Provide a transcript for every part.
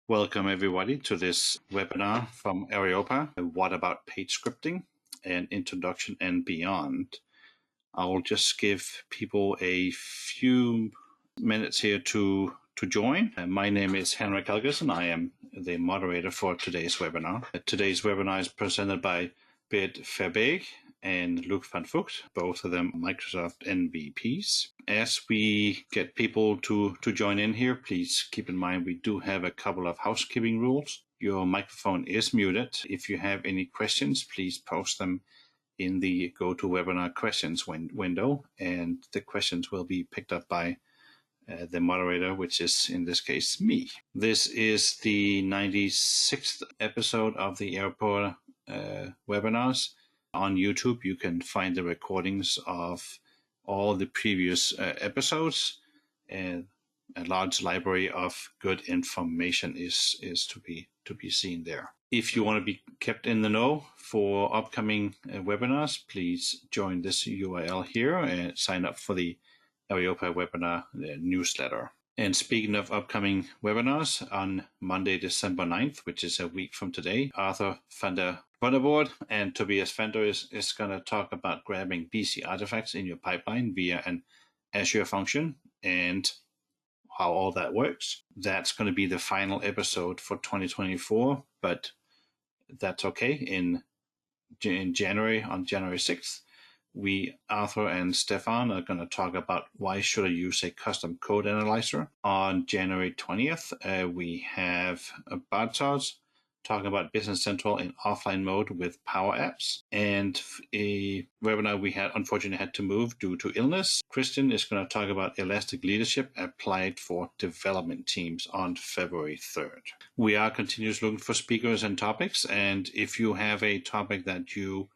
Welcome everybody to this webinar from Areopa, What About Page Scripting, an Introduction and Beyond. I will just give people a few minutes here to join. My name is Henrik Helgesen. I am the moderator for today's webinar. Today's webinar is presented by Bert Verbeek and Luc van Vugt, both of them Microsoft MVPs. As we get people to join in here, please keep in mind we do have a couple of housekeeping rules. Your microphone is muted. If you have any questions, please post them in the GoToWebinar questions window, and the questions will be picked up by the moderator, which is in this case me. This is the 96th episode of the Areopa webinars. On YouTube, you can find the recordings of all the previous episodes, and a large library of good information is to be seen there. If you want to be kept in the know for upcoming webinars, please join this URL here and sign up for the Areopa webinar newsletter. And speaking of upcoming webinars, on Monday, December 9th, which is a week from today, Arthur van der Vonnevoort and Tobias Fender is going to talk about grabbing BC artifacts in your pipeline via an Azure function and how all that works. That's going to be the final episode for 2024, but that's okay. In January, on January 6th, Arthur and Stefan are going to talk about why should I use a custom code analyzer. On January 20th, we have Bartos talking about Business Central in offline mode with Power Apps. And a webinar we unfortunately had to move due to illness. Christian is going to talk about elastic leadership applied for development teams on February 3rd. We are continuously looking for speakers and topics, and if you have a topic that you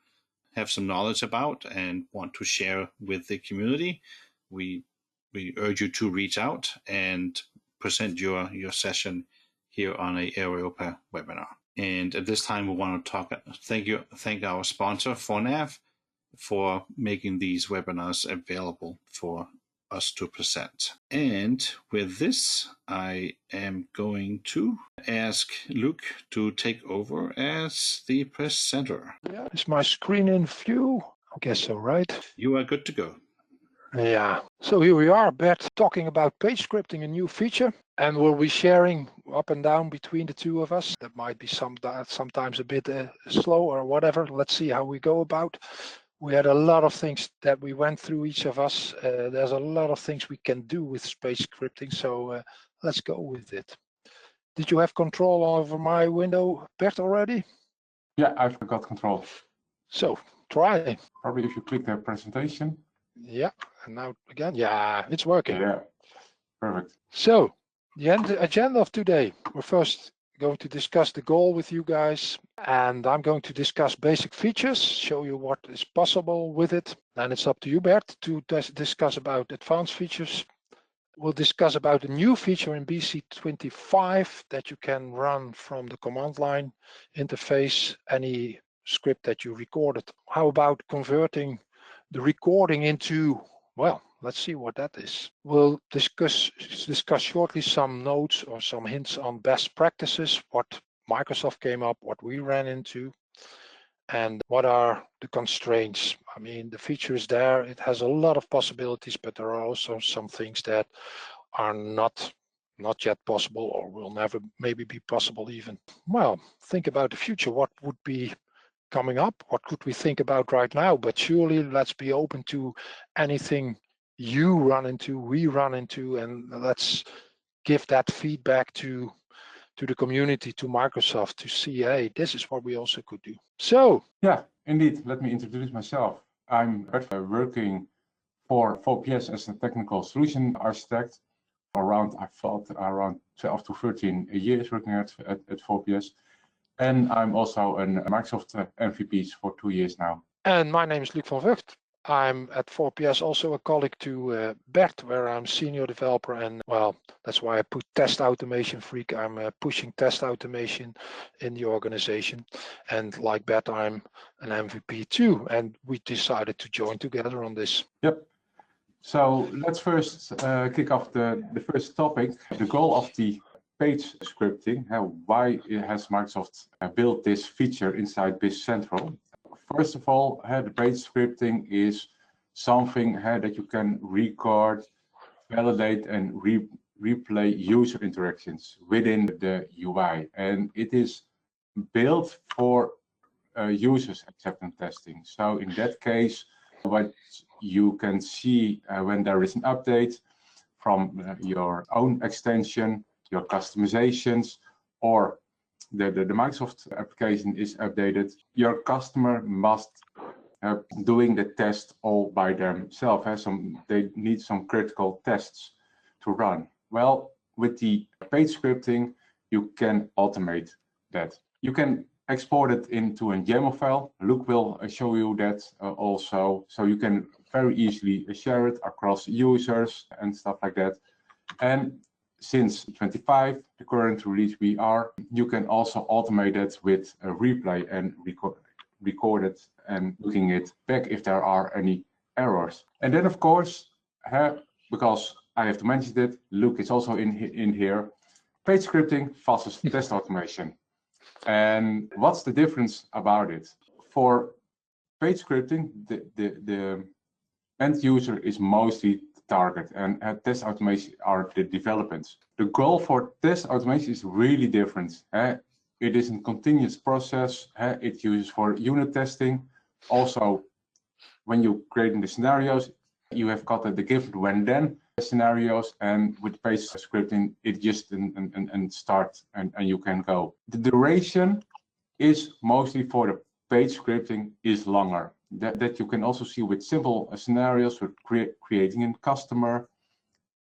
have some knowledge about and want to share with the community, we urge you to reach out and present your session here on a Areopa webinar. And at this time, we want to thank our sponsor, ForNav, for making these webinars available for us to present. And with this, I am going to ask Luc to take over as the presenter. Yeah, is my screen in view? I guess so, right? You are good to go. Yeah, so here we are, Bert, talking about page scripting, a new feature, and we'll be sharing up and down between the two of us. That might be sometimes a bit slow or whatever. Let's see how we go about. We had a lot of things that we went through, each of us. There's a lot of things we can do with page scripting, so let's go with it. Did you have control over my window, Bert, already? Yeah, I've got control. So try. Probably if you click the presentation. Yeah, and now again, yeah, it's working. Yeah, perfect. So the agenda of today, we're first going to discuss the goal with you guys, and I'm going to discuss basic features, show you what is possible with it. Then it's up to you, Bert, to discuss about advanced features. We'll discuss about a new feature in BC25 that you can run from the command line interface, any script that you recorded. How about converting the recording into, well, let's see what that is. We'll discuss shortly some notes or some hints on best practices, what Microsoft came up, what we ran into, and what are the constraints. I mean, the feature is there, it has a lot of possibilities, but there are also some things that are not yet possible or will never maybe be possible even. Well, think about the future. What would be coming up? What could we think about right now? But surely let's be open to anything you run into, we run into, and let's give that feedback to the community, to Microsoft, to see, hey, this is what we also could do. So yeah, indeed, let me introduce myself. I'm working for 4PS as a technical solution architect. I thought around 12 to 13 years working at 4PS. And I'm also a Microsoft MVP for 2 years now. And my name is Luc van Vugt. I'm at 4PS, also a colleague to Bert, where I'm senior developer, and well, that's why I put test automation freak. I'm pushing test automation in the organization, and like Bert, I'm an MVP too, and we decided to join together on this. Yep. So let's first kick off the first topic. The goal of the page scripting. Why has Microsoft built this feature inside BIS Central? First of all, the page scripting is something that you can record, validate, and replay user interactions within the UI. And it is built for users acceptance testing. So in that case, what you can see when there is an update from your own extension, your customizations, or the Microsoft application is updated, your customer must doing the test all by themselves. They need some critical tests to run. Well, with the page scripting, you can automate that. You can export it into a YAML file. Luc will show you that also. So you can very easily share it across users and stuff like that. And since 25, the current release we are, you can also automate it with a replay and record it and looking it back if there are any errors. And then of course, because I have to mention it, Luc is also in here, page scripting versus test automation. And what's the difference about it? For page scripting, the end user is mostly the target, and test automation are the developers. The goal for test automation is really different. It is a continuous process. It uses for unit testing. Also, when you're creating the scenarios, you have got the given when-then scenarios, and with page scripting, it just and start and you can go. The duration is mostly for the page scripting is longer. That you can also see with simple scenarios with creating a customer.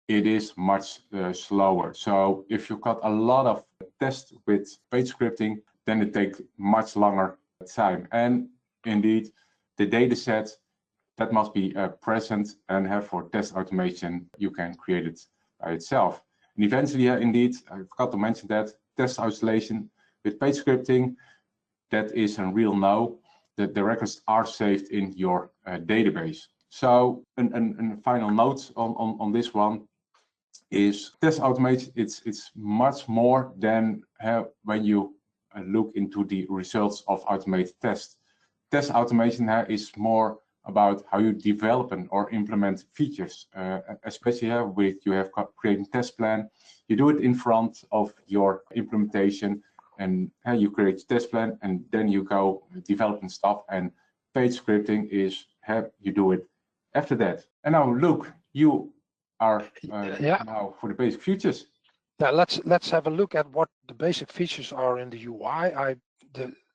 It is much slower. So if you've got a lot of tests with page scripting, then it takes much longer time. And indeed, the data set that must be present and have for test automation, you can create it by itself. And eventually, indeed, I forgot to mention that test isolation with page scripting, that is a real no, that the records are saved in your database. So a final note on this one is test automation. It's much more than when you look into the results of automated tests. Test automation is more about how you develop or implement features, especially with you have created a test plan. You do it in front of your implementation, and you create a test plan, and then you go developing stuff. And page scripting is you do it after that. And now, Luc, you are now for the basic features. Now let's have a look at what the basic features are in the UI. I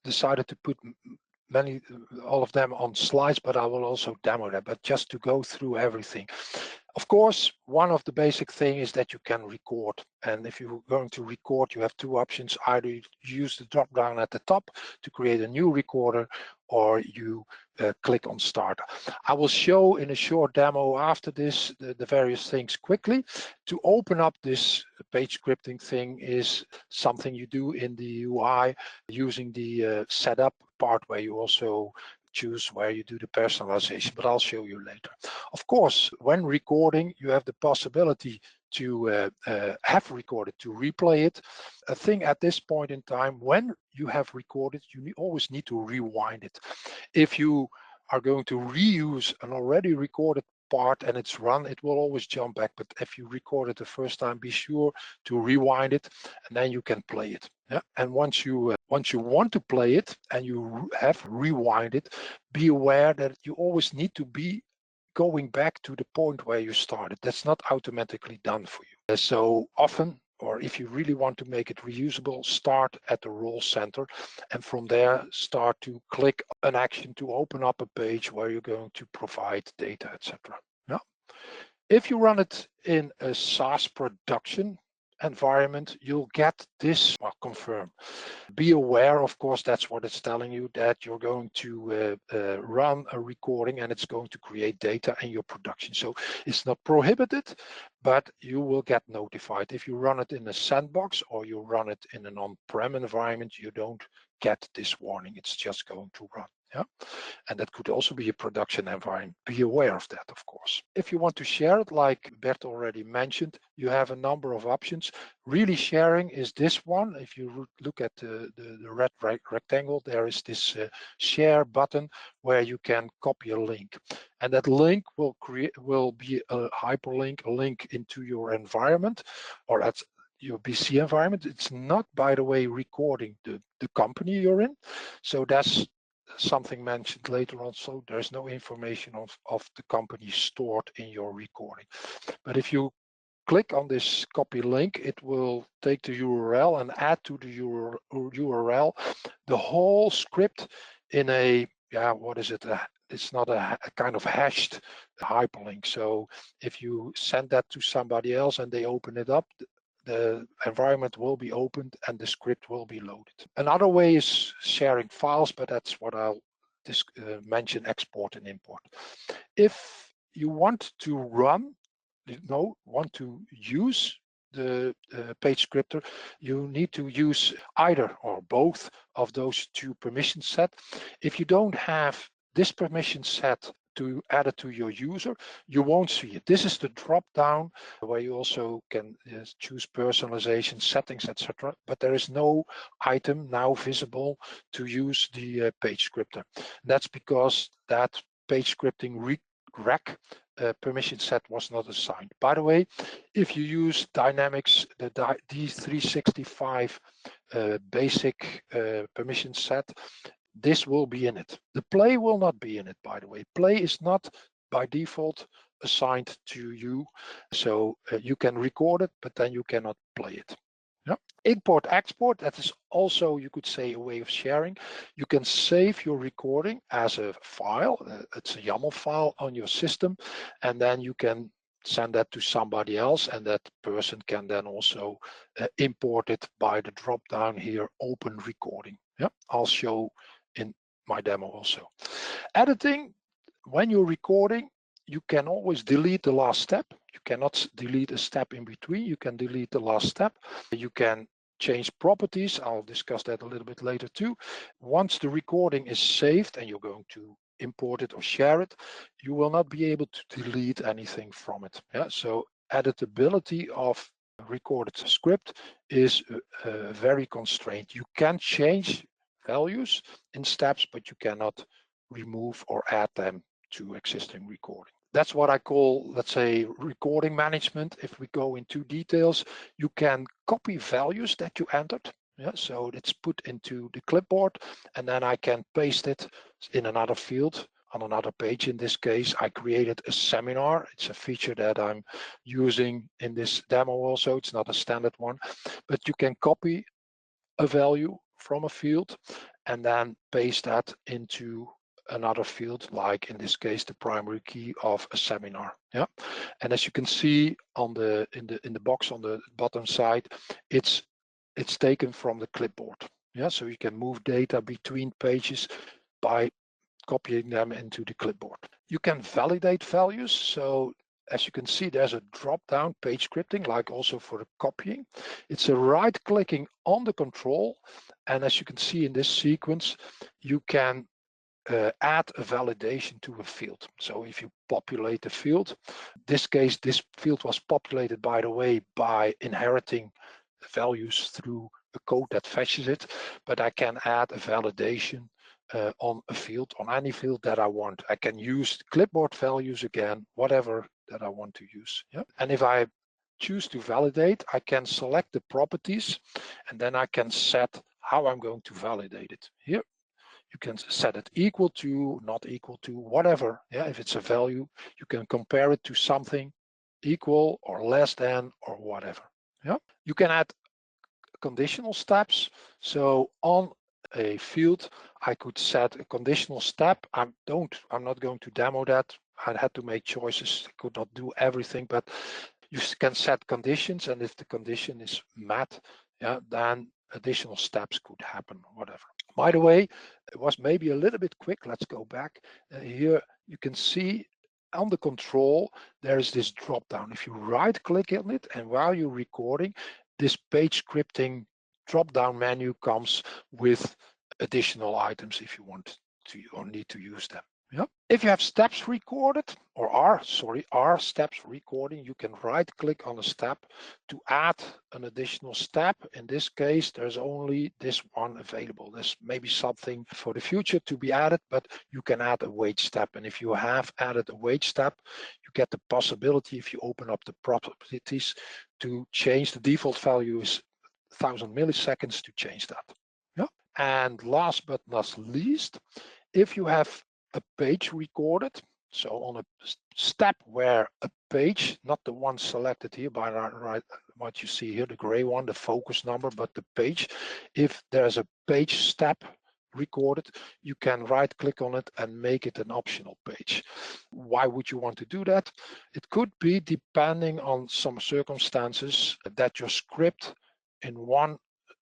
decided to put all of them on slides, but I will also demo them, but just to go through everything. Of course, one of the basic things is that you can record. And if you're going to record, you have two options. Either you use the drop down at the top to create a new recorder, or you click on start. I will show in a short demo after this the various things quickly. To open up this page scripting thing is something you do in the UI using the setup part, where you also choose where you do the personalization, but I'll show you later. Of course, when recording, you have the possibility to have recorded, to replay it. A thing at this point in time, when you have recorded, you always need to rewind it. If you are going to reuse an already recorded part and it's run, it will always jump back. But if you record it the first time, be sure to rewind it, and then you can play it. Yeah. And once you want to play it and you have rewind it, be aware that you always need to be going back to the point where you started. That's not automatically done for you. So often, or if you really want to make it reusable, start at the role center, and from there start to click an action to open up a page where you're going to provide data, etc. Now, if you run it in a SaaS production environment, you'll get this confirm. Be aware, of course, that's what it's telling you, that you're going to run a recording and it's going to create data in your production. So it's not prohibited, but you will get notified. If you run it in a sandbox or you run it in an on-prem environment, you don't get this warning. It's just going to run. Yeah, and that could also be a production environment. Be aware of that, of course. If you want to share it, like Bert already mentioned, you have a number of options. Really sharing is this one. If you look at the red rectangle, there is this share button where you can copy a link, and that link will be a hyperlink, a link into your environment, or at your BC environment. It's not, by the way, recording the company you're in, so that's something mentioned later on. So there's no information of the company stored in your recording. But if you click on this copy link, it will take the URL and add to the URL the whole script in a, yeah, what is it? It's not a kind of hashed hyperlink. So if you send that to somebody else and they open it up, the environment will be opened and the script will be loaded. Another way is sharing files, but that's what I'll mention: export and import. If you want to want to use the page scripter, you need to use either or both of those two permission set. If you don't have this permission set to add it to your user, you won't see it. This is the drop down where you also can choose personalization, settings, etc. But there is no item now visible to use the page scripter. That's because that page scripting rec permission set was not assigned. By the way, if you use Dynamics, the D365 basic permission set, this will be in it. The play will not be in it, by the way. Play is not by default assigned to you, so you can record it, but then you cannot play it. Yeah. Import, export, that is also, you could say, a way of sharing. You can save your recording as a file. It's a YAML file on your system, and then you can send that to somebody else, and that person can then also import it by the drop down here, open recording. Yeah, I'll show in my demo also. Editing, when you're recording, you can always delete the last step. You cannot delete a step in between. You can delete the last step. You can change properties. I'll discuss that a little bit later too. Once the recording is saved and you're going to import it or share it, you will not be able to delete anything from it. Yeah, so editability of recorded script is very constrained. You can change values in steps, but you cannot remove or add them to existing recording. That's what I call, let's say, recording management. If we go into details, you can copy values that you entered. Yeah, so it's put into the clipboard, and then I can paste it in another field on another page. In this case, I created a seminar. It's a feature that I'm using in this demo also. It's not a standard one, but you can copy a value from a field and then paste that into another field, like in this case the primary key of a seminar. Yeah, and as you can see on the in the box on the bottom side, it's taken from the clipboard. Yeah, so you can move data between pages by copying them into the clipboard. You can validate values. So as you can see, there's a drop down page scripting, like also for the copying. It's a right clicking on the control, and as you can see in this sequence, you can add a validation to a field. So if you populate the field, in this case, this field was populated, by the way, by inheriting values through a code that fetches it, but I can add a validation on a field, on any field that I want. I can use clipboard values again, whatever that I want to use. Yeah? And if I choose to validate, I can select the properties, and then I can set how I'm going to validate it. Here, you can set it equal to, not equal to, whatever. Yeah, if it's a value, you can compare it to something equal or less than or whatever. Yeah, you can add conditional steps. So on a field, I could set a conditional step. I'm not going to demo that. I had to make choices. I could not do everything, but you can set conditions, and if the condition is met, yeah, then additional steps could happen, whatever. By the way, it was maybe a little bit quick. Let's go back. Here you can see on the control, there is this drop down. If you right click on it, and while you're recording, this page scripting drop down menu comes with additional items if you want need to use them. Yeah. If you have steps recorded, or are steps recording, you can right click on a step to add an additional step. In this case, there's only this one available. There's maybe something for the future to be added, but you can add a wait step. And if you have added a wait step, you get the possibility, if you open up the properties, to change the default value is 1000 milliseconds to change that. Yeah. And last but not least, if you have a page recorded, so on a step where a page, not the one selected here by right, what you see here, the gray one, the focus number, but the page, if there's a page step recorded, you can right click on it and make it an optional page. Why would you want to do that? It could be depending on some circumstances that your script in one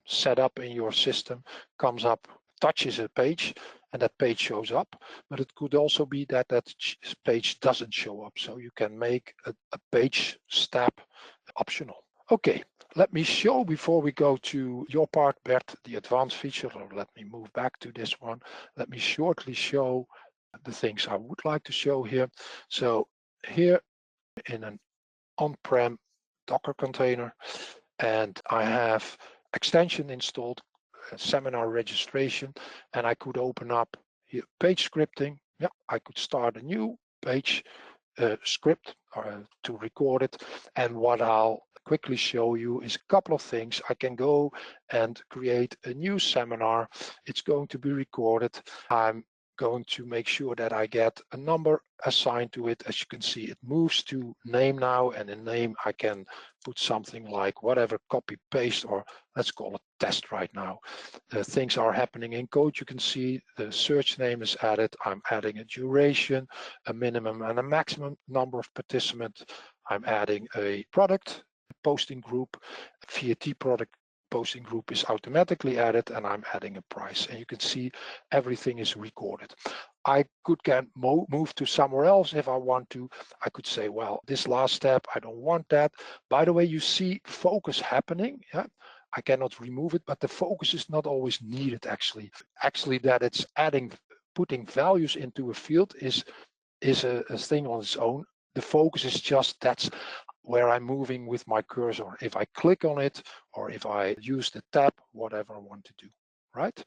setup in your system comes up, touches a page, and that page shows up, but it could also be that that page doesn't show up. So you can make a page step optional. Okay, let me show, before we go to your part, Bert, the advanced feature, or let me move back to this one. Let me shortly show the things I would like to show here. So here in an on-prem Docker container, and I have extension installed, seminar registration, and I could open up here page scripting. Yeah, I could start a new page script to record it. And what I'll quickly show you is a couple of things. I can go and create a new seminar. It's going to be recorded. I'm going to make sure that I get a number assigned to it. As you can see, it moves to name now, and in name I can put something like whatever, copy paste, or let's call it test right now. Things are happening in code. You can see the search name is added. I'm adding a duration, a minimum and a maximum number of participants. I'm adding a product posting group. VAT product posting group is automatically added, and I'm adding a price, and you can see everything is recorded. I could move to somewhere else if I want to. I could say, well, this last step, I don't want that. By the way, you see focus happening. Yeah, I cannot remove it, but the focus is not always needed. Actually, that it's putting values into a field is a thing on its own. The focus is just, that's where I'm moving with my cursor. If I click on it, or if I use the tab, whatever I want to do, right?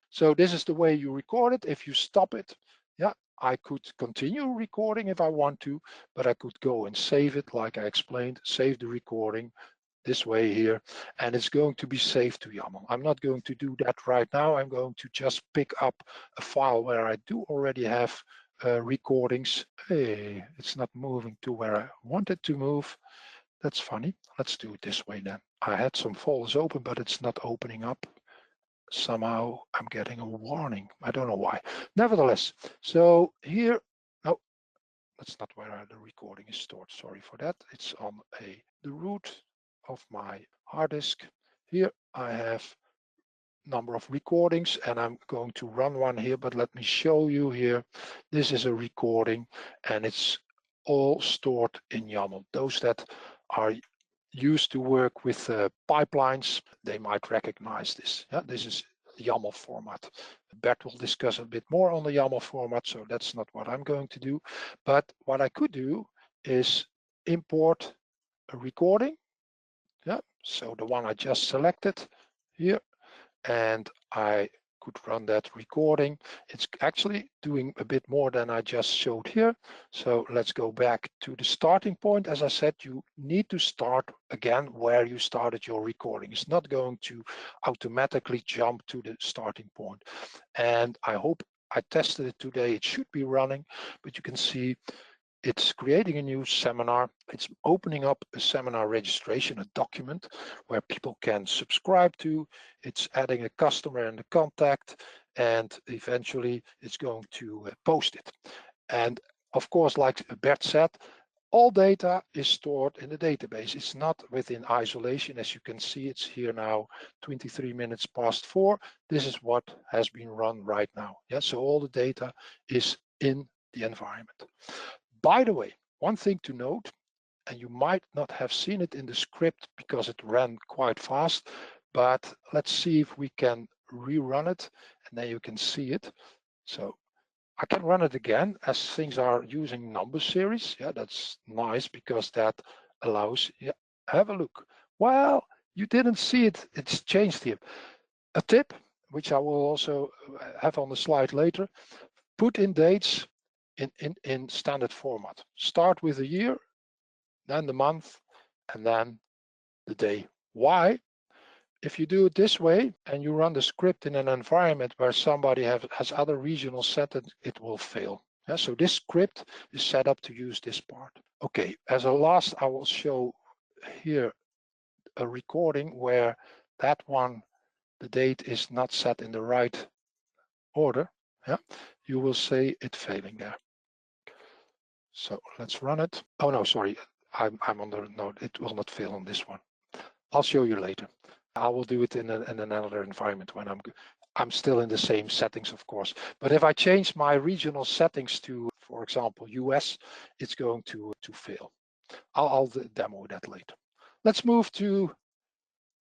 So this is the way you record it. If you stop it, yeah, I could continue recording if I want to, but I could go and save it, like I explained, save the recording this way here, and it's going to be saved to YAML. I'm not going to do that right now. I'm going to just pick up a file where I do already have recordings. Hey, it's not moving to where I want it to move. That's funny. Let's do it this way then. I had some folders open, but it's not opening up. Somehow I'm getting a warning. I don't know why. Nevertheless, so here, no, that's not where the recording is stored. Sorry for that. It's on the root of my hard disk. Here I have number of recordings, and I'm going to run one here, but let me show you here. This is a recording, and it's all stored in YAML. Those that are used to work with pipelines, they might recognize this. Yeah, this is YAML format. Bert will discuss a bit more on the YAML format, so that's not what I'm going to do. But what I could do is import a recording. Yeah, so the one I just selected here, and I could run that recording. It's actually doing a bit more than I just showed here. So let's go back to the starting point. As I said, you need to start again where you started your recording. It's not going to automatically jump to the starting point. And I hope I tested it today. It should be running, but you can see it's creating a new seminar. It's opening up a seminar registration, a document where people can subscribe to. It's adding a customer and a contact, and eventually it's going to post it. And of course, like Bert said, all data is stored in the database. It's not within isolation. As you can see, it's here now 23 minutes past 4. This is what has been run right now. Yeah, so all the data is in the environment. By the way, one thing to note, and you might not have seen it in the script because it ran quite fast, but let's see if we can rerun it, and then you can see it. So I can run it again as things are using number series. Yeah, that's nice because that allows, yeah, have a look. Well, you didn't see it, it's changed here. A tip, which I will also have on the slide later, put in dates in standard format. Start with the year, then the month, and then the day. Why? If you do it this way and you run the script in an environment where somebody has other regional settings, it will fail. Yeah, so this script is set up to use this part. Okay, as a last, I will show here a recording where that one, the date is not set in the right order. Yeah, you will see it failing there. So let's run it. Oh no, sorry, I'm on the, no, it will not fail on this one. I'll show you later. I will do it in another environment when I'm still in the same settings, of course. But if I change my regional settings to, for example, US, it's going to fail. I'll demo that later. Let's move to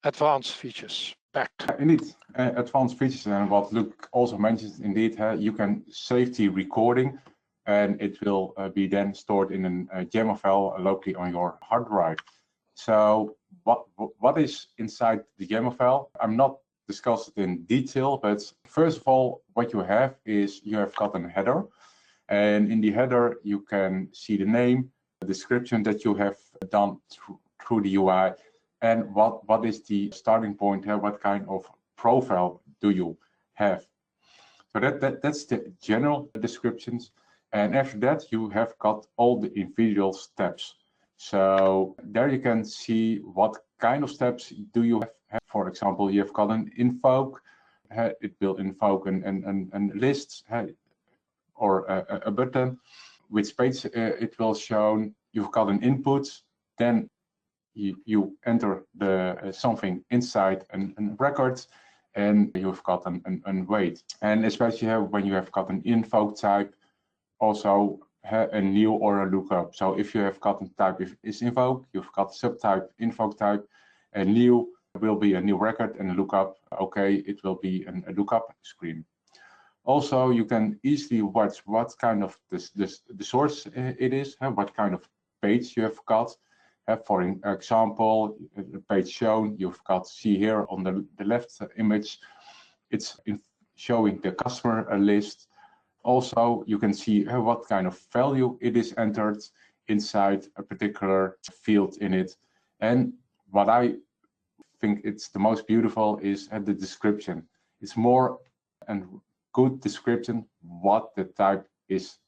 advanced features. Bert. Indeed, advanced features, and what Luc also mentioned, indeed, you can save the recording and it will be then stored in a YAML file locally on your hard drive. So what is inside the YAML file? I'm not discussing it in detail, but first of all, what you have is you have got a header, and in the header you can see the name, the description that you have done through the UI, and what is the starting point here, what kind of profile do you have. So that's the general descriptions, and after that you have got all the individual steps. So there you can see what kind of steps do you have. For example, you have got an invoke, it will invoke an list or a button, which page it will show. You've got an input, then you enter the something inside a record, and you've got an wait. And especially when you have got an invoke type, also a new or a lookup. So if you have got a type is invoke, you've got subtype invoke type, a new will be a new record, and a lookup, okay, it will be a lookup screen. Also, you can easily watch what kind of the source it is, what kind of page you have got. For example, the page shown, you've got, see here on the left image, it's showing the customer list. Also, you can see what kind of value it is entered inside a particular field in it. And what I think it's the most beautiful is the description. It's more a good description what the type is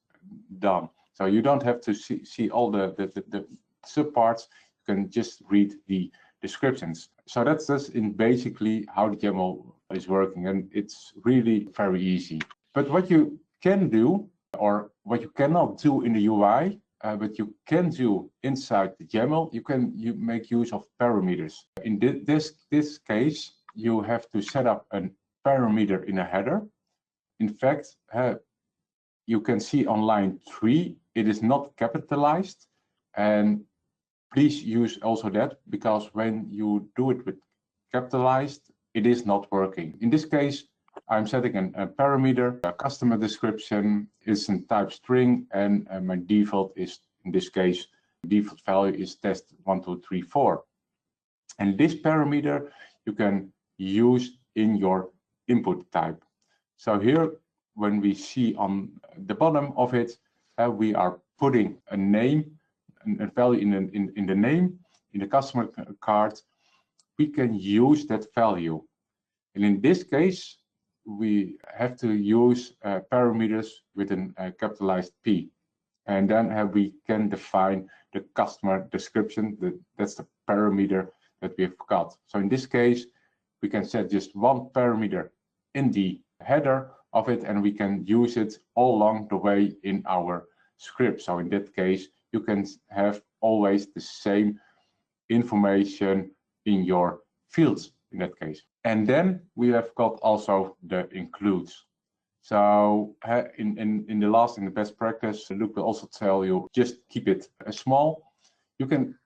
done. So you don't have to see all the subparts, you can just read the descriptions. So that's just in basically how the YAML is working, and it's really very easy. But what you can do, or what you cannot do in the UI, but you can do inside the YAML, you make use of parameters. In this case, you have to set up a parameter in a header. In fact, you can see on line 3, it is not capitalized, and please use also that, because when you do it with capitalized, it is not working. In this case, I'm setting a parameter, a customer description is in type string, and my default is, in this case, default value is test 1, 2, 3, 4. And this parameter you can use in your input type. So here, when we see on the bottom of it, we are putting a name, a value in the name, in the customer card. We can use that value. And in this case, we have to use parameters with a capitalized P. And then we can define the customer description. That's the parameter that we've got. So in this case, we can set just one parameter in the header of it, and we can use it all along the way in our script. So in that case, you can have always the same information in your fields in that case. And then we have got also the includes. So in the best practice, Luc will also tell you just keep it small. You can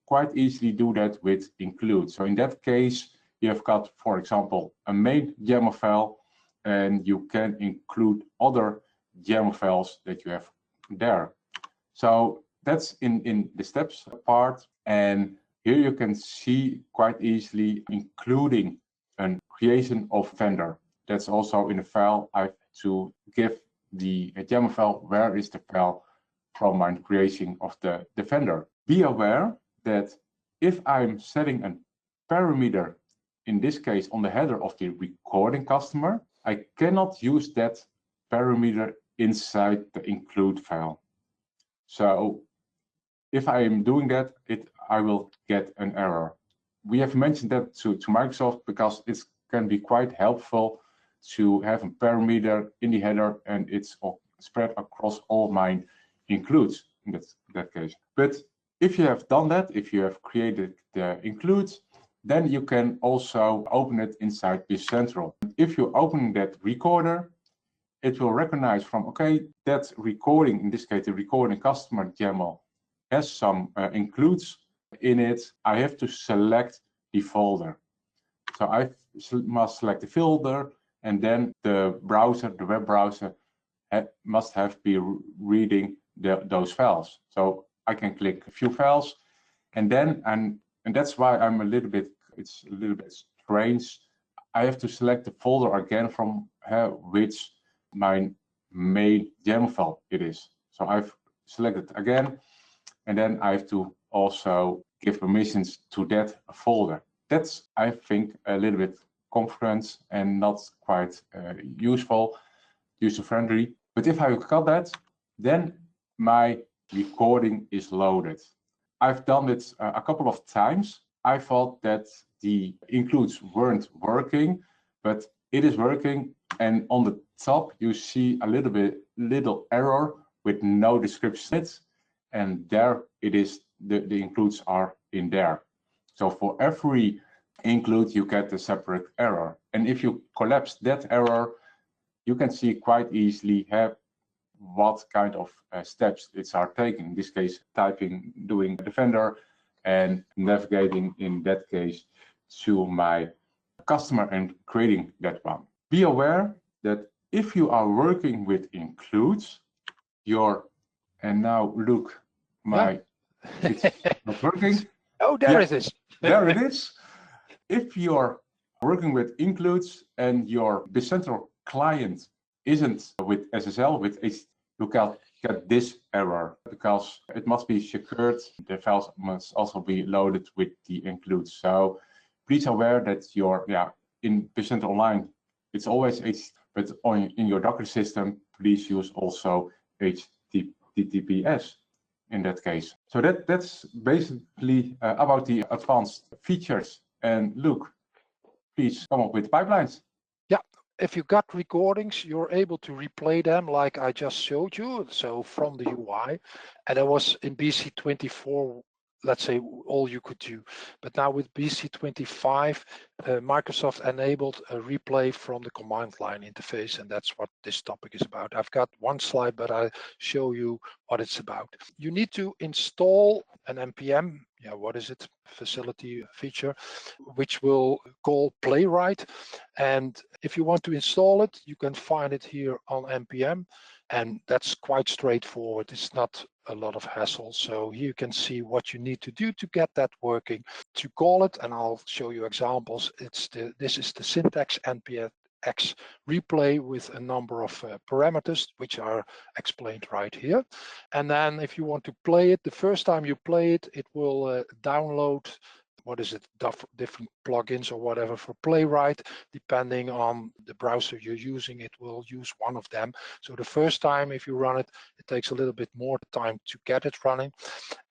quite easily do that with include. So in that case, you have got, for example, a main YAML file, and you can include other YAML files that you have there. So that's in the steps part, and here you can see quite easily including a creation of vendor. That's also in a file. I have to give the YAML file, where is the file from my creation of the vendor. Be aware that if I'm setting a parameter, in this case on the header of the recording customer, I cannot use that parameter inside the include file. So if I am doing that, I will get an error. We have mentioned that to Microsoft because it can be quite helpful to have a parameter in the header, and it's spread across all my includes in that case. But if you have done that, if you have created the includes, then you can also open it inside BC Central. If you open that recorder, it will recognize from, okay, that recording, in this case, the recording customer YAML has some includes in it. I have to select the folder. So I must select the folder, and then the browser, the web browser, must have been reading those files. So I can click a few files, and then, and that's why I'm it's a little bit strange. I have to select the folder again from which my main YAML file it is. So I've selected again, and then I have to also give permissions to that folder. That's, I think, a little bit confident and not quite useful, user-friendly. But if I got that, then my recording is loaded. I've done it a couple of times. I thought that the includes weren't working, but it is working. And on the top, you see a little error with no description. And there it is, the includes are in there. So for every include, you get a separate error. And if you collapse that error, you can see quite easily what kind of steps it's are taking. In this case, typing, doing the vendor, and navigating in that case to my customer and creating that one. Be aware that if you are working with includes, and now look, it's not working. Oh, there it is. There it is. If you're working with includes and your BC Central client isn't with SSL, you can get this error because it must be secured. The files must also be loaded with the includes. So please aware that in BC Central Online, it's always HTTP, but in your Docker system, please use also HTTPS in that case. So that's basically about the advanced features. And Luc, please come up with pipelines. Yeah, if you got recordings, you're able to replay them like I just showed you. So from the UI, and that was in BC24, let's say, all you could do. But now with BC25, Microsoft enabled a replay from the command line interface, and that's what this topic is about. I've got one slide, but I'll show you what it's about. You need to install an NPM, what is it, facility feature, which will call Playwright. And if you want to install it, you can find it here on NPM. And that's quite straightforward. It's not a lot of hassle. So here you can see what you need to do to get that working. To call it, and I'll show you examples, this is the syntax npx replay with a number of parameters, which are explained right here. And then if you want to play it, the first time you play it, it will download, different plugins or whatever for Playwright. Depending on the browser you're using, it will use one of them. So the first time if you run it, it takes a little bit more time to get it running.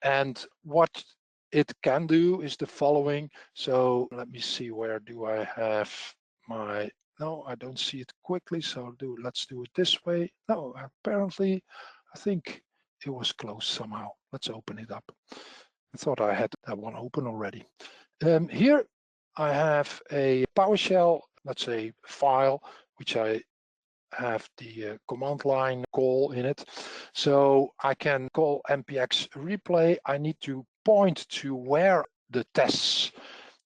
And what it can do is the following. So let me see, where do I have my, no, I don't see it quickly. So let's do it this way. No, apparently, I think it was closed somehow. Let's open it up. I thought I had that one open already. Here I have a PowerShell, let's say, file, which I have the command line call in it. So I can call npx replay. I need to point to where the tests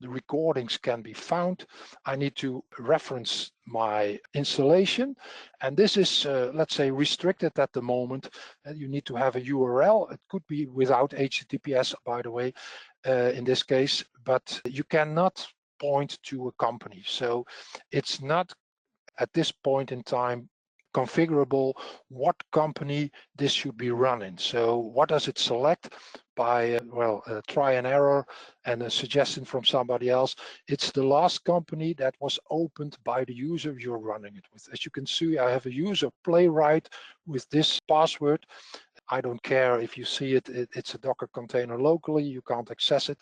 the recordings can be found, I need to reference my installation. And this is, let's say, restricted at the moment. You need to have a URL. It could be without HTTPS, by the way, in this case, but you cannot point to a company. So it's not at this point in time configurable what company this should be running. So what does it select? By try and error and a suggestion from somebody else. It's the last company that was opened by the user you're running it with. As you can see, I have a user playwright with this password. I don't care if you see it, it's a Docker container locally, you can't access it.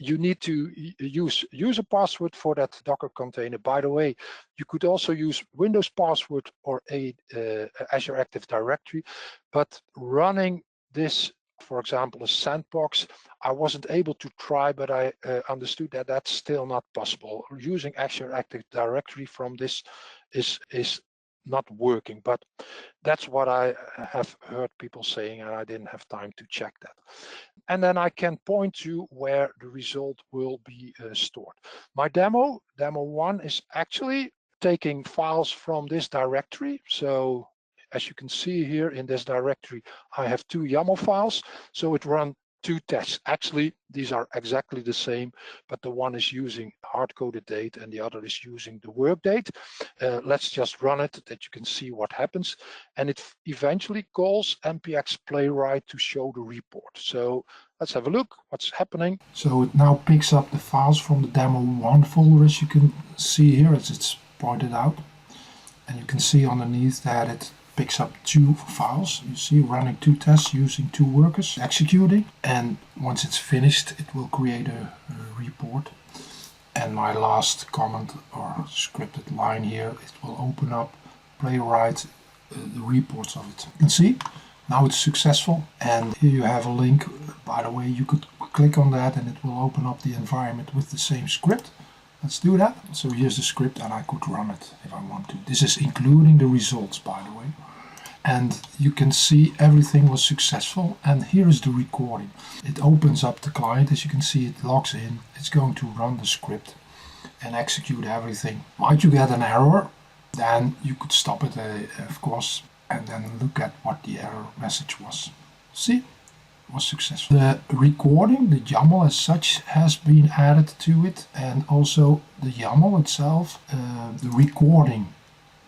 You need to use a password for that Docker container. By the way, you could also use Windows password or a Azure Active Directory, but running this, for example, a sandbox, I wasn't able to try, but I understood that that's still not possible. Using Azure Active Directory from this is not working, but that's what I have heard people saying, and I didn't have time to check that. And then I can point to where the result will be stored. My demo 1 is actually taking files from this directory. So as you can see here in this directory, I have 2 YAML files. So it runs 2 tests. Actually, these are exactly the same, but the one is using hard-coded date and the other is using the work date. Let's just run it that you can see what happens. And it eventually calls npx playwright to show the report. So let's have a look what's happening. So it now picks up the files from the demo 1 folder, as you can see here, as it's pointed out. And you can see underneath that it picks up 2 files. You see running 2 tests using 2 workers executing. And once it's finished, it will create a report. And my last comment or scripted line here, it will open up playwright the reports of it. You can see now it's successful. And here you have a link. By the way, you could click on that and it will open up the environment with the same script. Let's do that. So here's the script and I could run it if I want to. This is including the results, by the way. And you can see everything was successful. And here is the recording. It opens up the client. As you can see, it logs in. It's going to run the script and execute everything. Might you get an error? Then you could stop it, of course, and then look at what the error message was. See? Was successful. The recording, the YAML as such, has been added to it, and also the YAML itself, the recording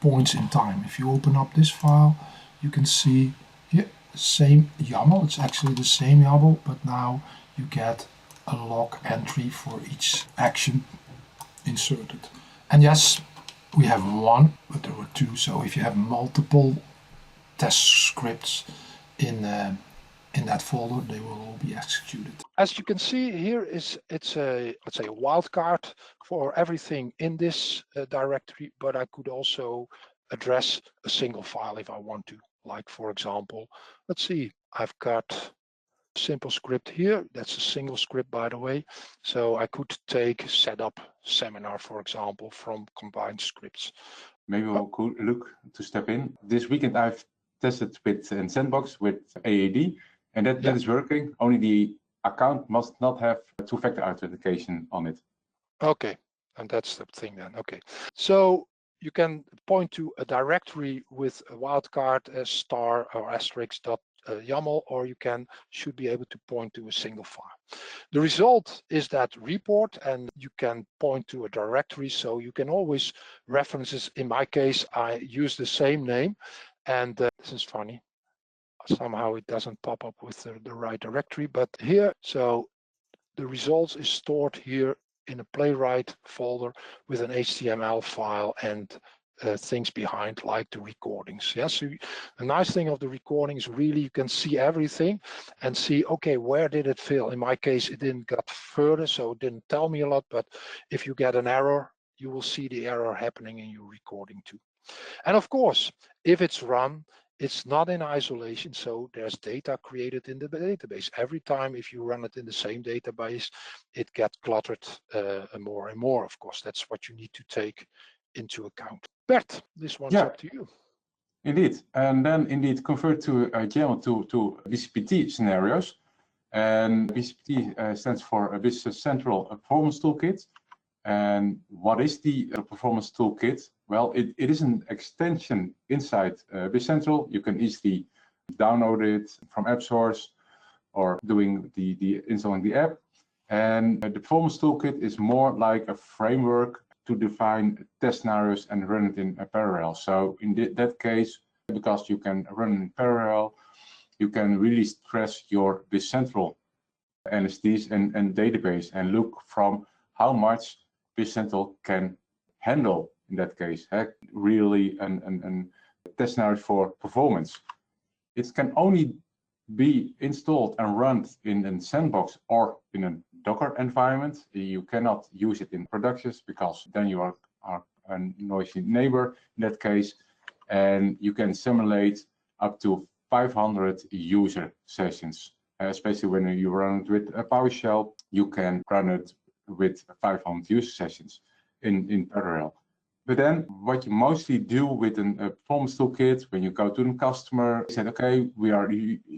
points in time. If you open up this file, you can see here the same YAML. It's actually the same YAML, but now you get a log entry for each action inserted. And yes, we have 1, but there were 2. So if you have multiple test scripts in that folder, they will all be executed. As you can see here, it's a, let's say, a wildcard for everything in this directory, but I could also address a single file if I want to. Like, for example, let's see, I've got a simple script here. That's a single script, by the way. So I could take setup seminar, for example, from combined scripts. Maybe we'll look to step in. This weekend I've tested with Sandbox with AAD. And that is working, only the account must not have 2-factor authentication on it. Okay, and that's the thing then, okay. So you can point to a directory with a wildcard as star or asterisk.yaml, or you should be able to point to a single file. The result is that report, and you can point to a directory, so you can always reference this. In my case, I use the same name, and this is funny. Somehow it doesn't pop up with the right directory, but here, so the results is stored here in a playwright folder with an HTML file and things behind, like the recordings. Yes, so the nice thing of the recording is really you can see everything and see, okay, where did it fail? In my case, it didn't get further, so it didn't tell me a lot, but if you get an error, you will see the error happening in your recording too. And of course, if it's run, it's not in isolation, so there's data created in the database. Every time if you run it in the same database, it gets cluttered more and more, of course. That's what you need to take into account. Bert, this one's up to you. Indeed, and then indeed convert to YAML to BCPT scenarios. And BCPT stands for Business Central Performance Toolkit. And what is the Performance Toolkit? Well, it is an extension inside Business Central. You can easily download it from App Source or doing the installing the app. And the Performance Toolkit is more like a framework to define test scenarios and run it in parallel. So in that case, because you can run in parallel, you can really stress your Business Central NSDs and database and look from how much Business Central can handle in that case. Really a test scenario for performance. It can only be installed and run in a sandbox or in a Docker environment. You cannot use it in productions because then you are a noisy neighbor in that case. And you can simulate up to 500 user sessions, especially when you run it with a PowerShell. You can run it with 500 user sessions in parallel. But then what you mostly do with a performance toolkit, when you go to the customer, you said, okay, we are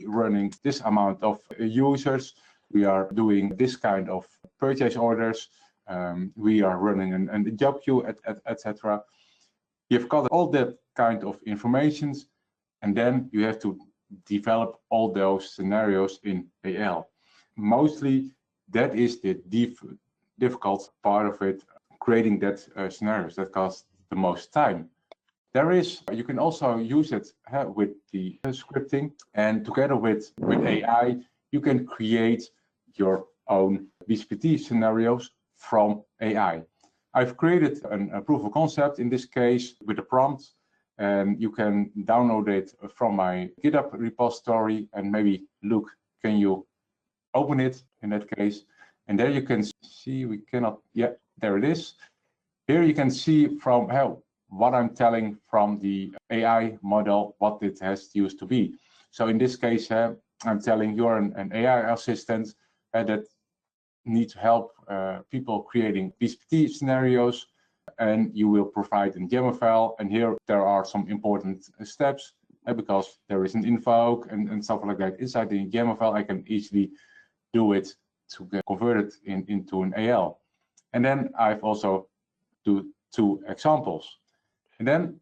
running this amount of users, we are doing this kind of purchase orders, we are running a job queue, etc. You've got all that kind of information, and then you have to develop all those scenarios in AL. Mostly that is the difficult part of it. Creating that scenarios that cost the most time. You can also use it with the scripting, and together with AI, you can create your own BCPT scenarios from AI. I've created a proof of concept in this case with a prompt, and you can download it from my GitHub repository. And maybe Luc, can you open it in that case? And there you can see, we cannot, yeah, there it is. Here you can see from what I'm telling from the AI model, what it has used to be. So in this case, I'm telling you're an AI assistant that needs to help people creating BCPT scenarios, and you will provide a YAML file. And here there are some important steps because there is an invoke and stuff like that. Inside the YAML file, I can easily do it to get converted into an AL. And then I've also do 2 examples. And then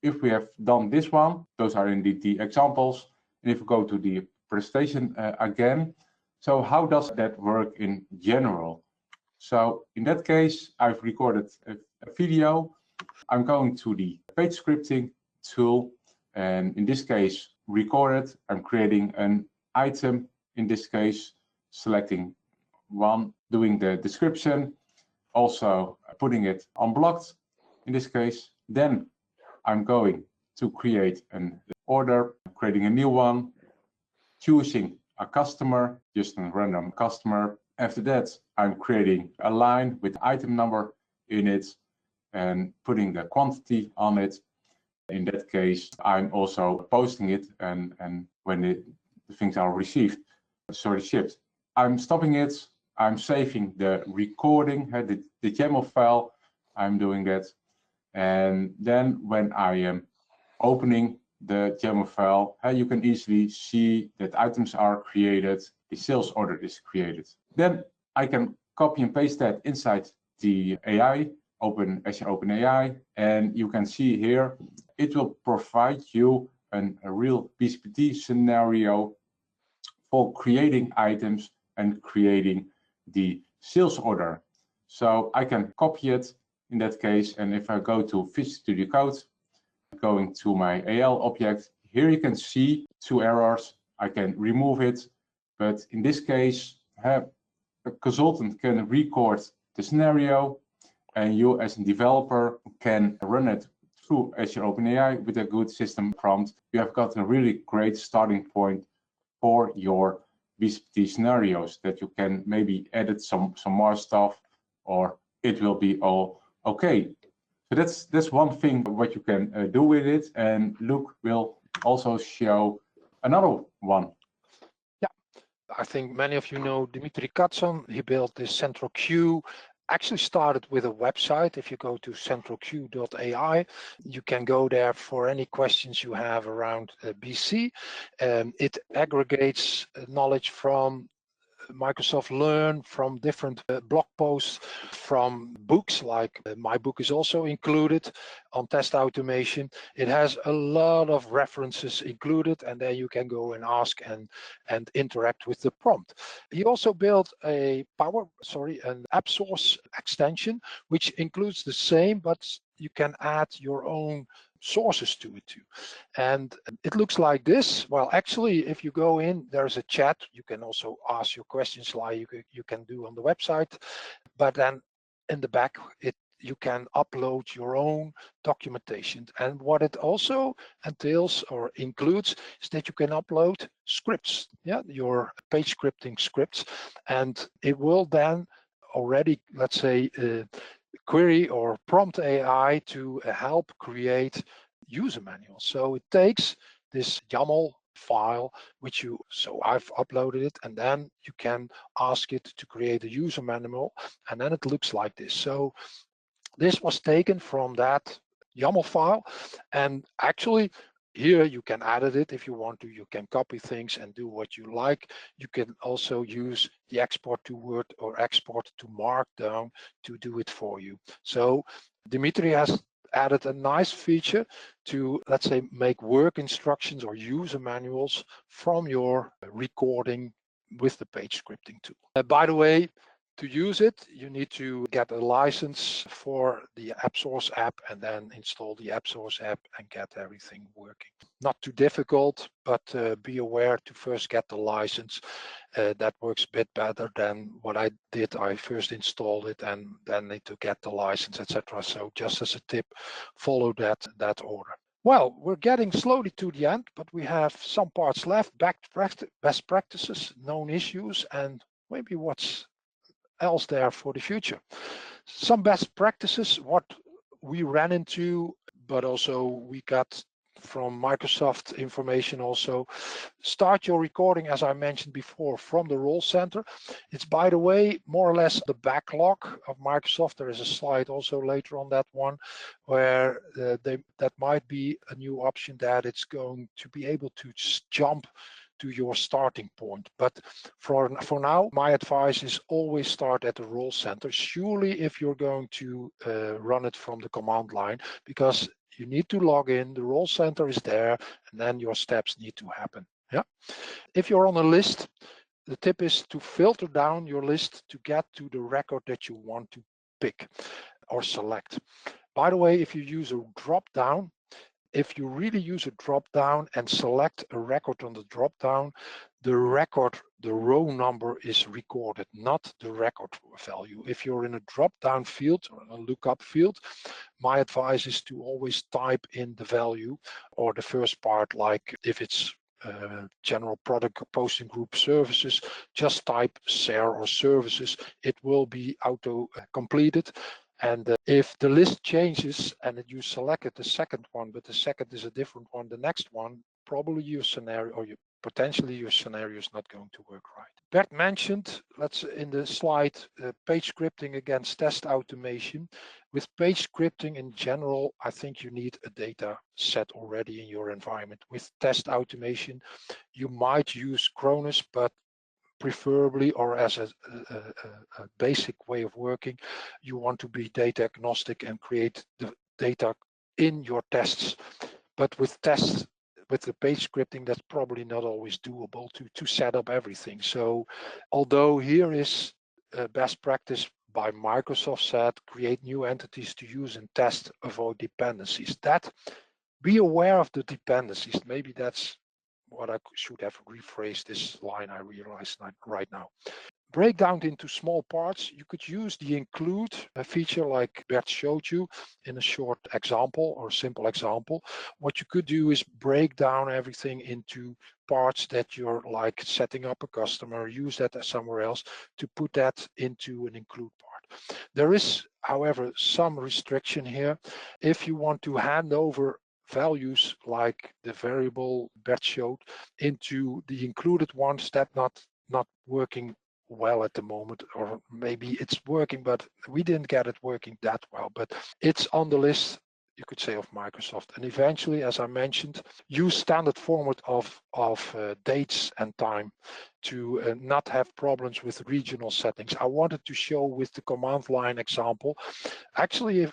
if we have done this one, those are indeed the examples. And if we go to the presentation again, so how does that work in general? So in that case, I've recorded a video. I'm going to the page scripting tool, and in this case, recorded. I'm creating an item, in this case, selecting one, doing the description, also putting it unblocked in this case. Then I'm going to create an order, creating a new one, choosing a customer, just a random customer. After that, I'm creating a line with item number in it and putting the quantity on it. In that case, I'm also posting it, and when the things are received, shipped, I'm stopping it. I'm saving the recording, the YAML file. I'm doing that. And then when I am opening the YAML file, you can easily see that items are created, the sales order is created. Then I can copy and paste that inside the AI, as you open AI, and you can see here, it will provide you a real BCPT scenario for creating items and creating the sales order. So I can copy it in that case, and if I go to Visual Studio Code, going to my AL object, here you can see 2 errors. I can remove it, but in this case, a consultant can record the scenario, and you as a developer can run it through Azure OpenAI with a good system prompt. You have got a really great starting point for your BCPT scenarios that you can maybe edit some more stuff, or it will be all okay. So that's one thing what you can do with it, and Luc will also show another one. Yeah, I think many of you know Dimitri Katson. He built this central queue actually started with a website. If you go to centralq.ai, you can go there for any questions you have around BC. It aggregates knowledge from Microsoft Learn, from different blog posts, from books, like my book is also included on test automation. It has a lot of references included, and then you can go and ask and interact with the prompt. He also built an app source extension, which includes the same, but you can add your own sources to it too. And it looks like this. Well, actually, if you go in, there's a chat. You can also ask your questions like you can do on the website. But then in the back, you can upload your own documentation. And what it also entails or includes is that you can upload scripts, your page scripting scripts. And it will then already, let's say, query or prompt AI to help create user manuals. So it takes this YAML file, so I've uploaded it, and then you can ask it to create a user manual, and then it looks like this. So this was taken from that YAML file, and actually here you can edit it if you want to. You can copy things and do what you like. You can also use the export to Word or export to Markdown to do it for you. So Dimitri has added a nice feature to, let's say, make work instructions or user manuals from your recording with the page scripting tool. By the way, to use it, you need to get a license for the AppSource app and then install the AppSource app and get everything working. Not too difficult, but be aware to first get the license. That works a bit better than what I did. I first installed it and then need to get the license, etc. So just as a tip, follow that order. Well, we're getting slowly to the end, but we have some parts left. Best practices, known issues, and maybe what's else there for the future. Some best practices, what we ran into, but also we got from Microsoft information also. Start your recording, as I mentioned before, from the role center. It's, by the way, more or less the backlog of Microsoft. There is a slide also later on that one, where that might be a new option, that it's going to be able to jump to your starting point. But for now, my advice is always start at the role center. Surely if you're going to run it from the command line, because you need to log in, the role center is there, and then your steps need to happen. Yeah. If you're on a list, the tip is to filter down your list to get to the record that you want to pick or select. By the way, if you use a drop down, if you really use a drop down and select a record on the drop down, the record, the row number is recorded, not the record value. If you're in a drop down field or a lookup field, my advice is to always type in the value or the first part, like if it's general product posting group services, just type share or services. It will be auto completed. And if the list changes and you selected the second one, but the second is a different one, the next one, probably your scenario or potentially your scenario is not going to work right. Bert mentioned, in the slide, page scripting against test automation. With page scripting in general, I think you need a data set already in your environment. With test automation, you might use Cronus, but preferably, or as a basic way of working, you want to be data agnostic and create the data in your tests. But with tests, with the page scripting, that's probably not always doable to set up everything. So although here is best practice by Microsoft said, create new entities to use and test, avoid dependencies. That, be aware of the dependencies. Maybe that's what I should have rephrased this line, I realize right now. Break down into small parts. You could use the include feature like Bert showed you in a short example or simple example. What you could do is break down everything into parts that you're like setting up a customer, use that somewhere else to put that into an include part. There is, however, some restriction here. If you want to hand over values like the variable Bert showed into the included ones, that not working well at the moment, or maybe it's working, but we didn't get it working that well. But it's on the list, you could say, of Microsoft. And eventually, as I mentioned, use standard format of dates and time to not have problems with regional settings. I wanted to show with the command line example. Actually, if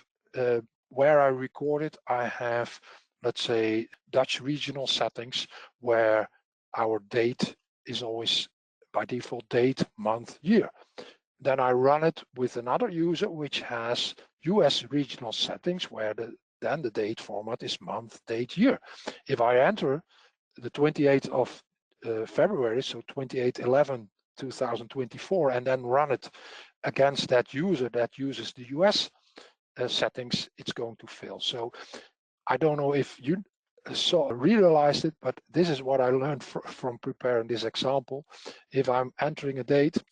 where I recorded, I have, let's say, Dutch regional settings where our date is always by default date, month, year. Then I run it with another user which has US regional settings where then the date format is month, date, year. If I enter the 28th of February, so 28/11/2024, and then run it against that user that uses the US settings, it's going to fail. So I don't know if you realized it, but this is what I learned from preparing this example. If I'm entering a date,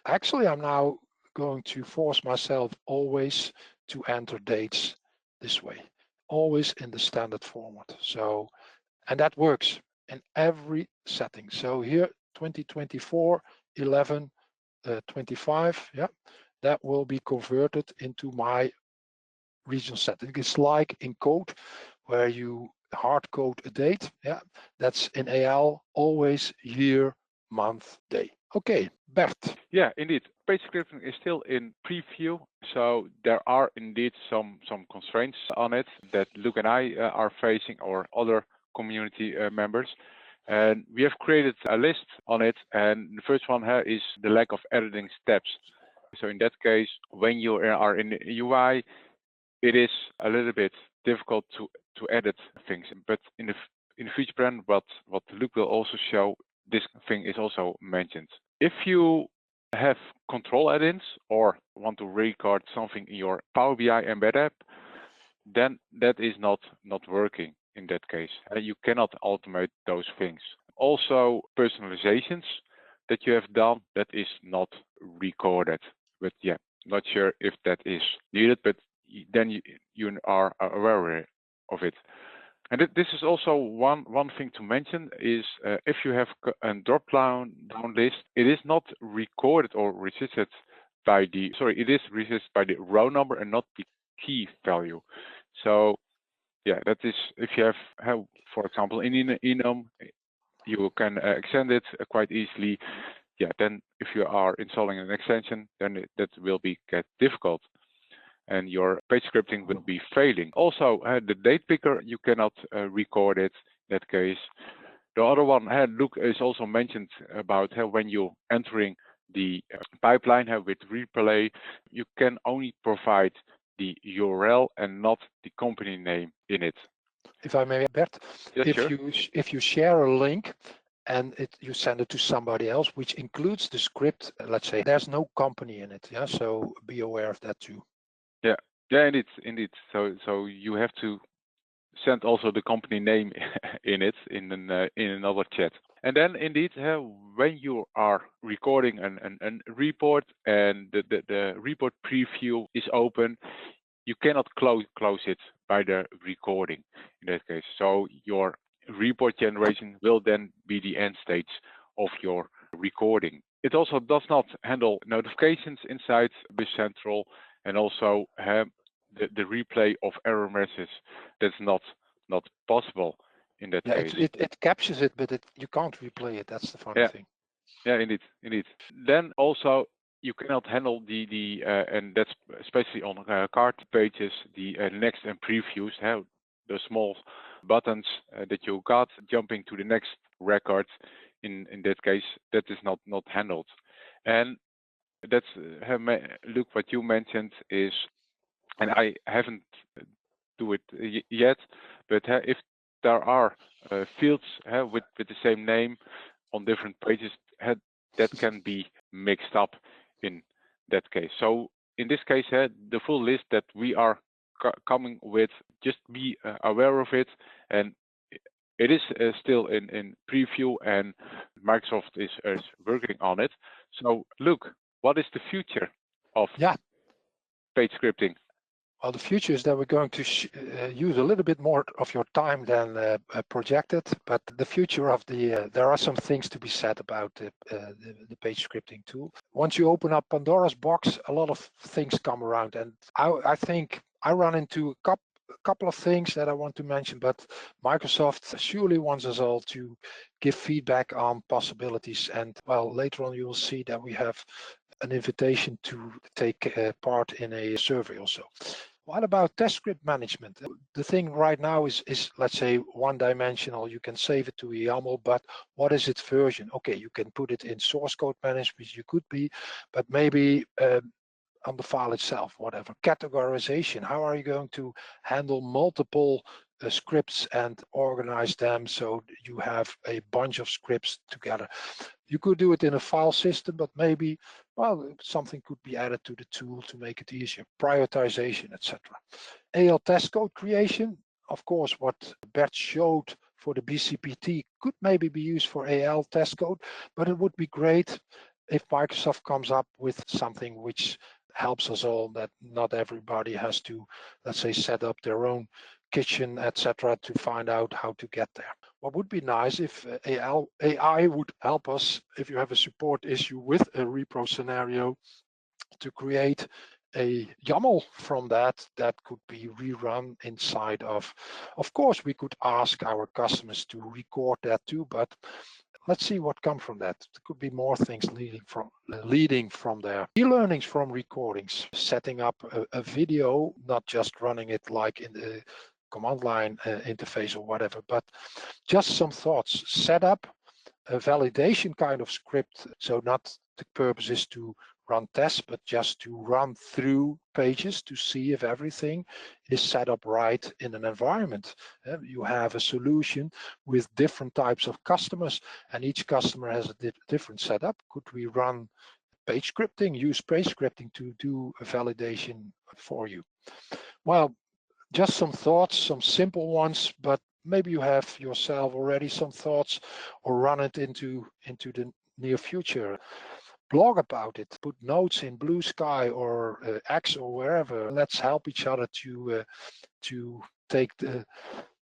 actually I'm now going to force myself always to enter dates this way, always in the standard format. So, and that works in every setting. So here, 2024/11/25, that will be converted into my regional setting. It's like in code where you hard code a date. That's in AL always year, month, day. Okay, Bert. Yeah, indeed. Page scripting is still in preview, so there are indeed some constraints on it that Luc and I are facing, or other community members. And we have created a list on it, and the first one here is the lack of editing steps. So in that case, when you are in the UI, it is a little bit difficult to edit things. But in the feature plan, what Luc will also show, this thing is also mentioned. If you have control add-ins or want to record something in your Power BI embed app, then that is not working in that case. You cannot automate those things. Also, personalizations that you have done, that is not recorded. But yeah, not sure if that is needed, but then you are aware of it. And this is also one thing to mention is if you have a drop-down list, it is not recorded or resisted by the, it is resisted by the row number and not the key value. So yeah, that is, if you have for example, in enum, you can extend it quite easily. Yeah, then if you are installing an extension, then that will get difficult, and your page scripting will be failing. Also, the date picker, you cannot record it in that case. The other one, Luc is also mentioned about when you're entering the pipeline with replay, you can only provide the URL and not the company name in it. If I may, Bert, yes, sure. if you share a link and you send it to somebody else, which includes the script, let's say there's no company in it, so be aware of that too. Yeah, indeed. So you have to send also the company name in it in another chat. And then indeed, when you are recording a report and the report preview is open, you cannot close it by the recording in that case. So your report generation will then be the end stage of your recording. It also does not handle notifications inside BIS Central, and also the replay of error messages. That's not possible in that case. It captures it, but you can't replay it. That's the funny thing. Yeah, indeed. Then also you cannot handle the and that's especially on card pages, the next and previews, the small buttons that you got jumping to the next record. In that case, that is not handled. And that's Luc, what you mentioned is, and I haven't do it yet, but if there are fields with the same name on different pages, that can be mixed up in that case. So in this case, the full list that we are coming with, just be aware of it, and it is still in preview, and Microsoft is working on it. So Luc, what is the future of page scripting? Well, the future is that we're going to use a little bit more of your time than projected, but the future of the, there are some things to be said about the page scripting tool. Once you open up Pandora's box, a lot of things come around, and I think I run into a couple of things that I want to mention, but Microsoft surely wants us all to give feedback on possibilities. And well, later on you will see that we have an invitation to take part in a survey also. What about test script management? The thing right now is let's say one-dimensional. You can save it to a YAML, but what is its version? Okay, you can put it in source code management, you could be, but maybe on the file itself, whatever. Categorization, how are you going to handle multiple scripts and organize them so you have a bunch of scripts together? You could do it in a file system, but maybe, well, something could be added to the tool to make it easier. Prioritization, etc. AL test code creation, of course, what Bert showed for the BCPT could maybe be used for AL test code, but it would be great if Microsoft comes up with something which helps us all, that not everybody has to, let's say, set up their own kitchen, etc., to find out how to get there. What would be nice if AI would help us if you have a support issue with a repro scenario to create a YAML from that could be rerun inside of course, we could ask our customers to record that too, but let's see what comes from that. There could be more things leading from there. E-learnings from recordings, setting up a video, not just running it like in the command line interface or whatever, but just some thoughts. Set up a validation kind of script, so not the purpose is to run tests, but just to run through pages to see if everything is set up right in an environment. You have a solution with different types of customers, and each customer has a different setup. Could we run page scripting, use page scripting to do a validation for you? Well, just some thoughts, some simple ones, but maybe you have yourself already some thoughts or run it into the near future. Blog about it, put notes in Blue Sky or X or wherever. Let's help each other to take the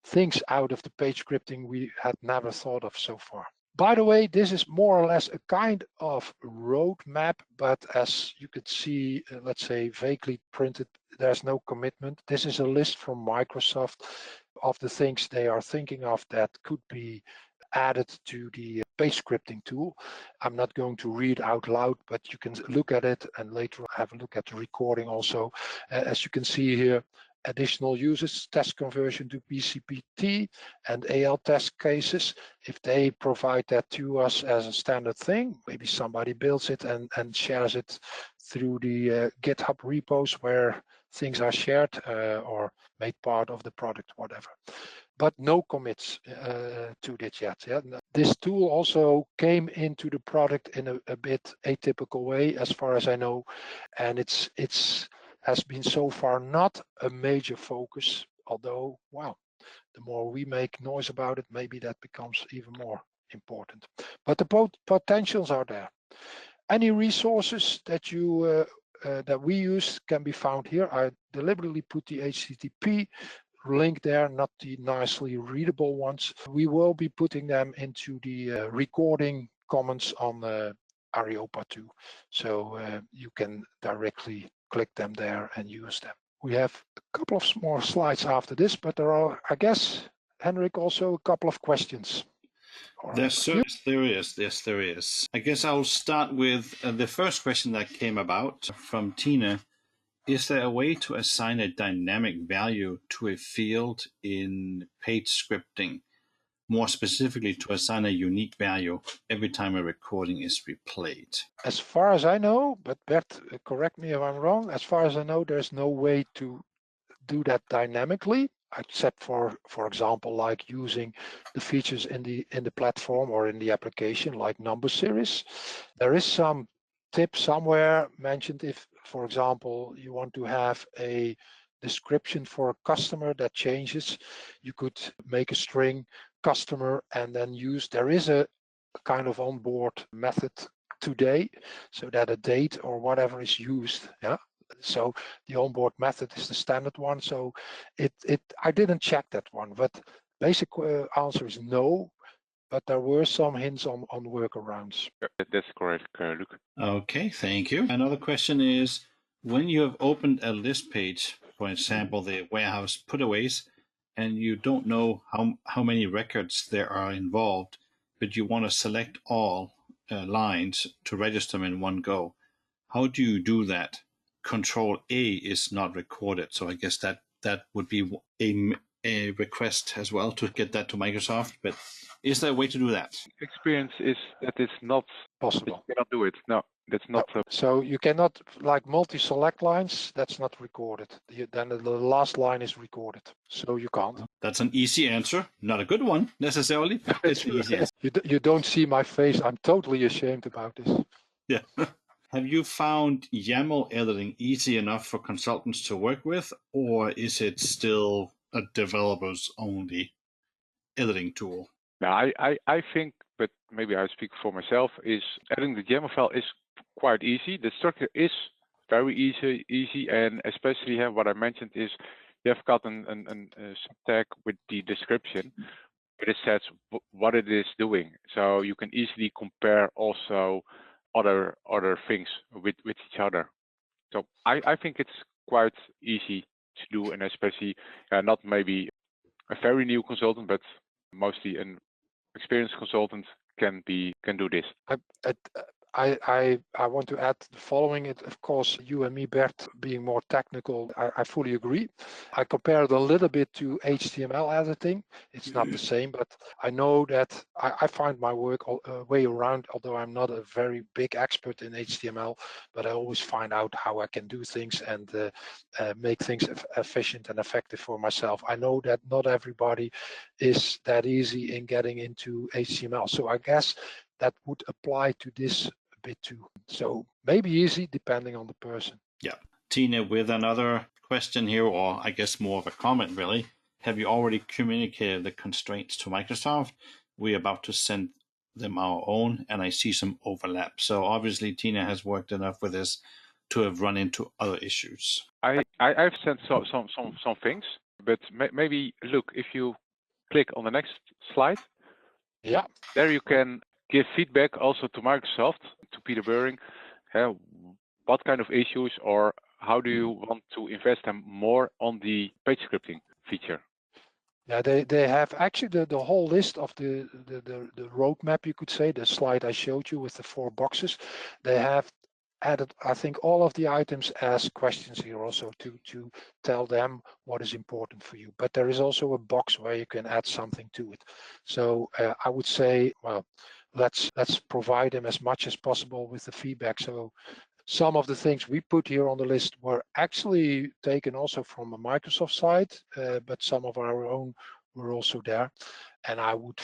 things out of the page scripting we had never thought of so far. By the way, this is more or less a kind of roadmap, but as you could see, let's say vaguely printed, there's no commitment. This is a list from Microsoft of the things they are thinking of that could be added to the page scripting tool. I'm not going to read out loud, but you can look at it and later have a look at the recording also. As you can see here, additional uses, test conversion to BCPT and AL test cases. If they provide that to us as a standard thing, maybe somebody builds it and shares it through the GitHub repos where things are shared or made part of the product, whatever. But no commits to it yet. Yeah? This tool also came into the product in a bit atypical way, as far as I know, and it's has been so far not a major focus, although, wow, the more we make noise about it, maybe that becomes even more important. But the potentials are there. Any resources that you that we use can be found here. I deliberately put the HTTP link there, not the nicely readable ones. We will be putting them into the recording comments on Areopa too, so you can directly click them there and use them. We have a couple of more slides after this, but there are, I guess, Henrik, also a couple of questions. Yes, there is. Yes, there is. I guess I'll start with the first question that came about from Tina. Is there a way to assign a dynamic value to a field in page scripting? More specifically, to assign a unique value every time a recording is replayed? As far as I know, but Bert, correct me if I'm wrong, as far as I know, there's no way to do that dynamically, except for example, like using the features in the platform or in the application, like number series. There is some tip somewhere mentioned if, for example, you want to have a description for a customer that changes, you could make a string customer and then use, there is a kind of onboard method today so that a date or whatever is used, yeah, So the onboard method is the standard one. So I didn't check that one, but basic answer is no. But there were some hints on workarounds. That's correct, Luc. Okay, thank you. Another question is, when you have opened a list page, for example, the warehouse putaways, and you don't know how many records there are involved, but you want to select all lines to register them in one go, how do you do that? Control A is not recorded, so I guess that would be a request as well to get that to Microsoft, but is there a way to do that? Experience is that it's not Possible. You cannot do it. No, that's not. So you cannot, like multi-select lines, that's not recorded. Then the last line is recorded, so you can't. That's an easy answer. Not a good one necessarily, but it's an easy answer. You don't see my face. I'm totally ashamed about this. Yeah. Have you found YAML editing easy enough for consultants to work with, or is it still a developer's only editing tool? Now, I think, but maybe I speak for myself, is editing the YAML file is quite easy. The structure is very easy, and especially what I mentioned is you've got a subtag with the description, but it says what it is doing. So you can easily compare also other things with each other. So I think it's quite easy to do, and especially not maybe a very new consultant, but mostly an experienced consultant can do this. I want to add the following. Of course, you and me, Bert, being more technical, I fully agree. I compare it a little bit to HTML editing. It's not the same, but I know that I find my work way around, although I'm not a very big expert in HTML, but I always find out how I can do things and make things efficient and effective for myself. I know that not everybody is that easy in getting into HTML. So I guess that would apply to this bit too. So maybe easy depending on the person. Yeah. Tina, with another question here, or I guess more of a comment really. Have you already communicated the constraints to Microsoft? We're about to send them our own, and I see some overlap. So obviously Tina has worked enough with this to have run into other issues. I've sent some things, but maybe look, if you click on the next slide, yeah, there you can give feedback also to Microsoft, to Peter Bering, what kind of issues or how do you want to invest them more on the page scripting feature? Yeah, they have actually the whole list of the roadmap, you could say, the slide I showed you with the 4 boxes. They have added, I think, all of the items as questions here also to tell them what is important for you. But there is also a box where you can add something to it. So I would say, well, let's provide them as much as possible with the feedback. So some of the things we put here on the list were actually taken also from a Microsoft side, but some of our own were also there. And I would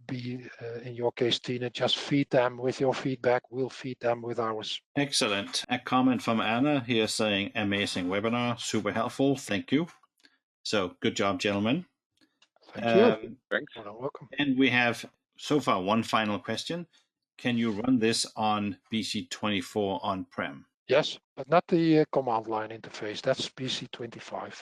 be, in your case, Tina, just feed them with your feedback. We'll feed them with ours. Excellent. A comment from Anna here saying, amazing webinar, super helpful. Thank you. So good job, gentlemen. Thank you. Thanks. Well, welcome. And we have so far one final question. Can you run this on BC24 on-prem? Yes, but not the command line interface. That's BC25.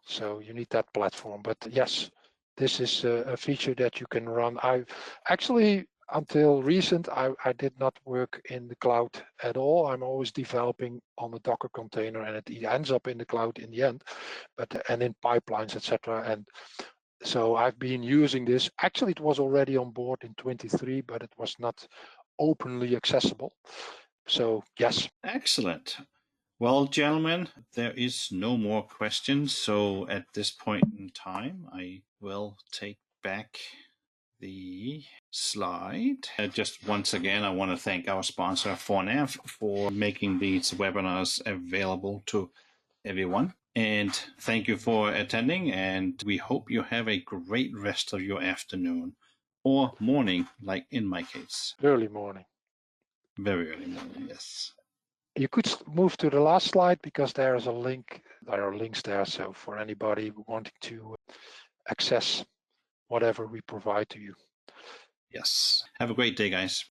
So you need that platform. But yes, this is a feature that you can run. I actually, until recent, I did not work in the cloud at all. I'm always developing on a Docker container, and it ends up in the cloud in the end, and in pipelines, etc. And so I've been using this. Actually, it was already on board in 23, but it was not openly accessible. So yes. Excellent. Well, gentlemen, there is no more questions. So at this point in time, I will take back the slide. Just once again, I want to thank our sponsor, 4NAV, for making these webinars available to everyone. And thank you for attending, and we hope you have a great rest of your afternoon or morning, like in my case. Early morning. Very early morning, yes. You could move to the last slide because there is a link. There are links there, so for anybody wanting to access whatever we provide to you. Yes. Have a great day, guys.